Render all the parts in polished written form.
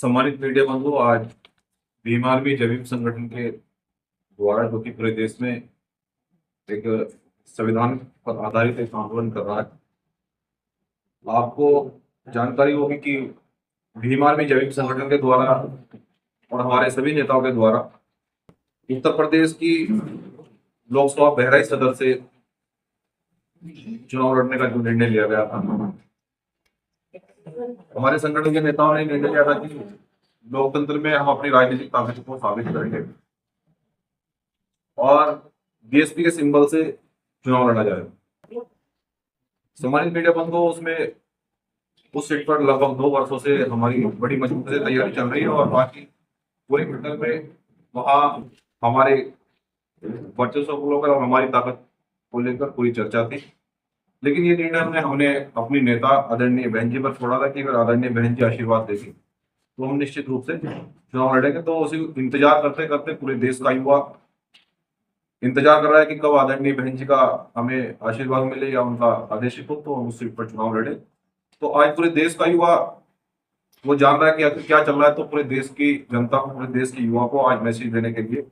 सम्मानित मीडिया बंधु, आज भीम आर्मी जैविक संगठन के द्वारा जो कि पूरे देश में एक संविधान पर आधारित एक आंदोलन कर रहा है। आपको जानकारी होगी कि भीम आर्मी जैविक संगठन के द्वारा और हमारे सभी नेताओं के द्वारा उत्तर प्रदेश की लोकसभा बहराइच सदर से चुनाव लड़ने का जो निर्णय लिया गया था, हमारे संगठन के नेताओं ने निर्णय लिया था कि लोकतंत्र में हम अपनी राजनीतिक ताकत को साबित करेंगे और बीएसपी के सिंबल से चुनाव लड़ा जाएगा। सम्मानित मीडिया बंधु, उसमें उस सीट पर लगभग 2 वर्षों से हमारी बड़ी मजबूती से तैयारी चल रही है और बाकी पूरे मंडल में वहाँ हमारे वर्चस्व को लेकर और हमारी ताकत को लेकर पूरी चर्चा थी। लेकिन ये निर्णय हमने अपनी नेता आदरणीय बहन जी पर छोड़ा था कि अगर आदरणीय बहन जी आशीर्वाद देगी तो हम निश्चित रूप से चुनाव लड़ेंगे। तो उसी इंतजार करते करते पूरे देश का युवा इंतजार कर रहा है कि कब आदरणीय बहन जी का हमें आशीर्वाद मिले या उनका आदेश हो तो हम उस सीट पर चुनाव लड़े। तो आज पूरे देश का युवा वो जान रहा है कि आखिर क्या चल रहा है। तो पूरे देश की जनता को, पूरे देश के युवा को आज मैसेज देने के लिए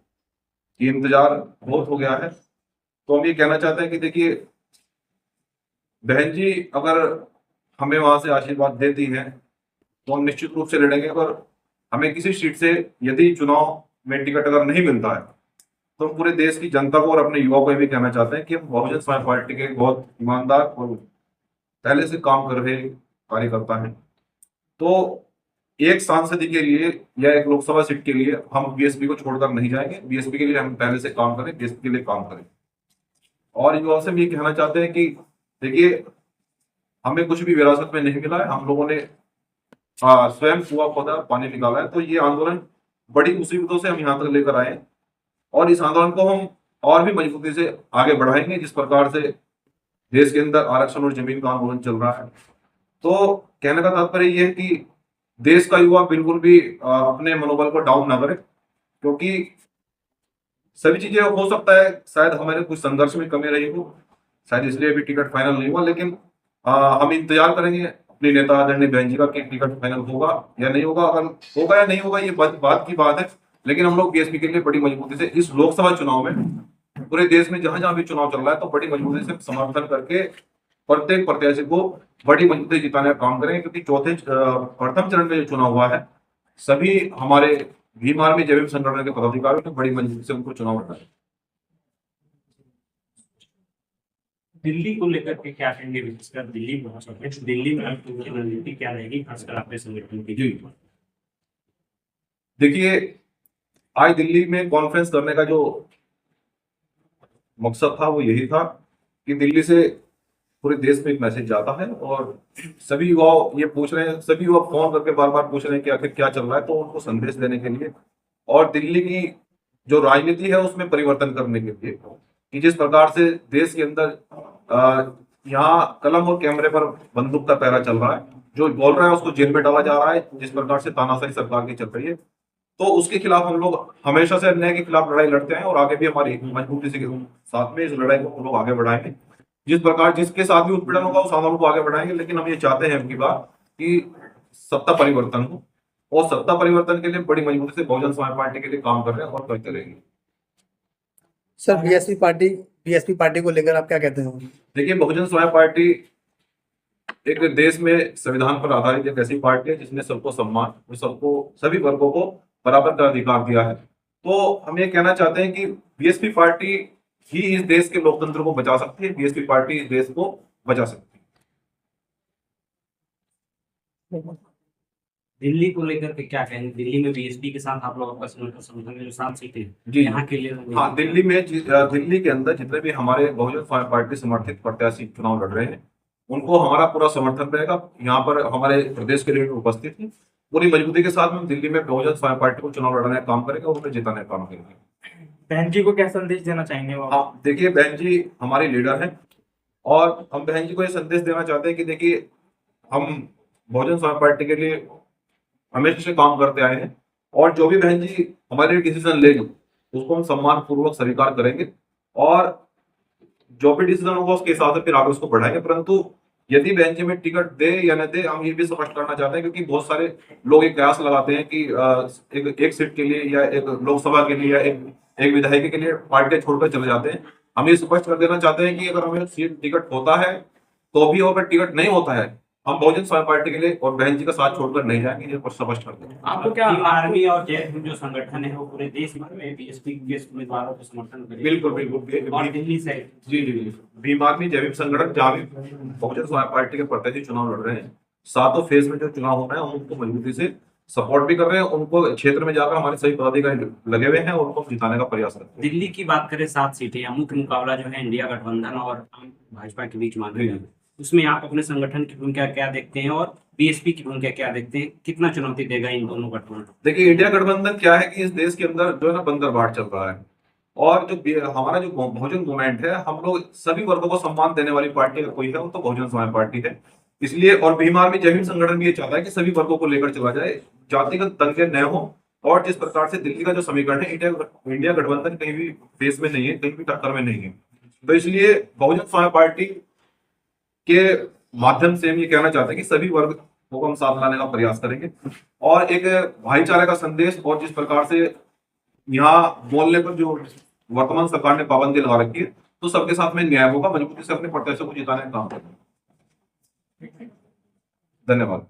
ये इंतजार बहुत हो गया है। तो हम ये कहना चाहते हैं कि देखिए, बहन जी अगर हमें वहां से आशीर्वाद देती हैं तो हम निश्चित रूप से लड़ेंगे। अगर हमें किसी सीट से यदि चुनाव में टिकट अगर नहीं मिलता है तो हम पूरे देश की जनता को और अपने युवाओं को भी कहना चाहते हैं कि हम बहुजन समाज पार्टी के बहुत ईमानदार और पहले से काम कर रहे कार्यकर्ता हैं। तो एक सांसद के लिए या एक लोकसभा सीट के लिए हम बीएसपी को छोड़कर नहीं जाएंगे। बीएसपी के लिए हम पहले से काम करें, बीएसपी के लिए काम करें। और युवाओं से भी ये कहना चाहते हैं कि देखिए, हमें कुछ भी विरासत में नहीं मिला है। हम लोगों ने स्वयं कुआं खोदा, पानी निकाला है। तो ये आंदोलन बड़ी मुसीबतों से हम यहाँ तक लेकर आए और इस आंदोलन को हम और भी मजबूती से आगे बढ़ाएंगे। जिस प्रकार से देश के अंदर आरक्षण और जमीन का आंदोलन चल रहा है, तो कहने का तात्पर्य यह है कि देश का युवा बिल्कुल भी अपने मनोबल को डाउन ना करे, क्योंकि सभी चीजें हो सकता है शायद हमारे कुछ संघर्ष में कमी रही हो, शायद इसलिए अभी टिकट फाइनल नहीं हुआ। लेकिन हम इंतजार करेंगे अपने नेता आदरणीय बहन जी का कि टिकट फाइनल होगा या नहीं होगा। अगर होगा या नहीं होगा ये बात की बात है, लेकिन हम लोग बीएसपी के लिए बड़ी मजबूती से इस लोकसभा चुनाव में पूरे देश में जहां जहां भी चुनाव चल रहा है तो बड़ी मजबूती से समर्थन करके प्रत्येक प्रत्याशी को बड़ी मजबूती से जिताने का काम करेंगे। क्योंकि प्रथम चरण में जो चुनाव हुआ है, सभी हमारे भीम आर्मी जैविक संगठन के पदाधिकारियों ने बड़ी मजबूती से उनको चुनाव लड़ा है। दिल्ली को लेकर के क्या कहेंगे? विशेषकर दिल्ली दिल्ली में आपकी रणनीति क्या रहेगी, खासकर आपके संगठन की? देखिए, आज दिल्ली में कॉन्फ्रेंस करने का जो मकसद था वो यही था कि दिल्ली से पूरे देश में एक मैसेज जाता है और सभी युवा ये पूछ रहे हैं, सभी युवा फोन करके बार बार पूछ रहे हैं कि आखिर क्या चल रहा है। तो उनको संदेश देने के लिए और दिल्ली की जो राजनीति है उसमें परिवर्तन करने के लिए कि जिस प्रकार से देश के अंदर यहाँ कलम और कैमरे पर बंदूक का पहरा चल रहा है, जो बोल रहा है उसको जेल में डाला जा रहा है, जिस प्रकार से तानाशाही सरकार की चल रही है, तो उसके खिलाफ हम लोग हमेशा से अन्याय के खिलाफ लड़ाई लड़ते हैं और आगे भी हमारी मजबूती से साथ में इस लड़ाई को हम लोग आगे बढ़ाएंगे। जिस प्रकार जिसके साथ भी उत्पीड़न होगा उस आंदोलन को आगे बढ़ाएंगे। लेकिन हम ये चाहते हैं की बात कि सत्ता परिवर्तन हो और सत्ता परिवर्तन के लिए बड़ी मजबूती से बहुजन समाज पार्टी के लिए काम कर रहे हैं और करते रहेंगे। सर, बीएसपी पार्टी को लेकर आप क्या कहते हैं? देखिए, बहुजन समाज पार्टी एक देश में संविधान पर आधारित एक ऐसी पार्टी है जिसने सबको सम्मान और सबको सभी वर्गों को बराबर का अधिकार दिया है। तो हम ये कहना चाहते हैं कि बीएसपी पार्टी ही इस देश के लोकतंत्र को बचा सकती है, बीएसपी पार्टी इस देश को बचा सकती है। दिल्ली को लेकर के क्या कहेंगे? दिल्ली में बीएसपी के साथ आप लोग आपका समर्थन में जो 7 सीटें जी यहाँ के लिए? हाँ, दिल्ली के अंदर जितने भी हमारे बहुजन समाज पार्टी समर्थित प्रत्याशी चुनाव लड़ रहे हैं उनको हमारा पूरा समर्थन रहेगा। यहाँ पर हमारे प्रदेश के लीडर उपस्थित हैं। पूरी मजबूती के साथ हम दिल्ली में बहुजन समाज पार्टी को चुनाव लड़ने का काम करेंगे और उन्हें जिताने का काम करेंगे। बहन जी को क्या संदेश देना चाहेंगे? हाँ, देखिए, बहन जी हमारी लीडर हैं और हम बहन जी को ये संदेश देना चाहते हैं कि देखिए, हम बहुजन समाज पार्टी के लिए हमेशा से काम करते आए हैं और जो भी बहन जी हमारे लिए डिसीजन लेगी उसको हम सम्मान पूर्वक स्वीकार करेंगे और जो भी डिसीजन होगा उसके हिसाब से फिर आगे उसको बढ़ाएंगे। परंतु यदि बहन जी में टिकट दे या न दे, हम ये भी स्पष्ट करना चाहते हैं, क्योंकि बहुत सारे लोग एक कयास लगाते हैं कि एक सीट के लिए या एक लोकसभा के लिए या एक विधायक के लिए पार्टियां छोड़कर चले जाते हैं। हम ये स्पष्ट कर देना चाहते हैं कि अगर हमें सीट टिकट होता है तो भी, और अगर टिकट नहीं होता है, हम बहुजन समाज पार्टी के लिए और बहन जी का साथ छोड़कर नहीं जाएंगे, ये स्पष्ट कर दें। आपको क्या आर्मी और जय हिंद जो संगठन है वो पूरे देश भर में बीएसपी के उम्मीदवारों को समर्थन करेगी? बिल्कुल बिल्कुल। और दिल्ली से जी जी जी, भीम आर्मी जैविक संगठन जहाँ भी बहुजन समाज पार्टी के प्रत्याशी चुनाव लड़ रहे हैं, सातों फेज में जो चुनाव हो रहे हैं, हम उनको मजबूती से सपोर्ट भी कर रहे हैं। उनको क्षेत्र में जाकर हमारे सभी पदाधिकारी लगे हुए हैं और उनको जिताने का प्रयास करते हैं। दिल्ली की बात करें, 7 सीटें, मुख्य मुकाबला जो है इंडिया गठबंधन और भाजपा के बीच माना गया, उसमें आप अपने संगठन की भूमिका क्या देखते हैं और बीएसपी की भूमिका क्या देखते हैं? कितना चुनौती देगा इन दोनों गठबंधन? देखिए, इंडिया गठबंधन क्या है कि इस देश के अंदर जो है ना बंदर बाट चल रहा है, और जो हमारा जो बहुजन मूवमेंट है, हम लोग सभी वर्गों को सम्मान देने वाली पार्टी अगर कोई है वो तो बहुजन समाज पार्टी है। इसलिए, और भीम आर्मी जय हिंद संगठन भी ये चाहता है कि सभी वर्गों को लेकर चला जाए, जातिगत दंगे न हो। और जिस प्रकार से दिल्ली का जो समीकरण है, इंडिया गठबंधन कहीं भी फेस में नहीं है, कहीं भी टक्कर में नहीं है। तो इसलिए बहुजन समाज पार्टी के माध्यम से हम ये कहना चाहते हैं कि सभी वर्ग को हम साथ लाने का प्रयास करेंगे, और एक भाईचारे का संदेश, और जिस प्रकार से यहाँ बोलने पर जो वर्तमान सरकार ने पाबंदी लगा रखी है, तो सबके साथ में न्याय होगा, मजबूती से अपने प्रत्याशियों को जिताने का काम करेंगे। धन्यवाद।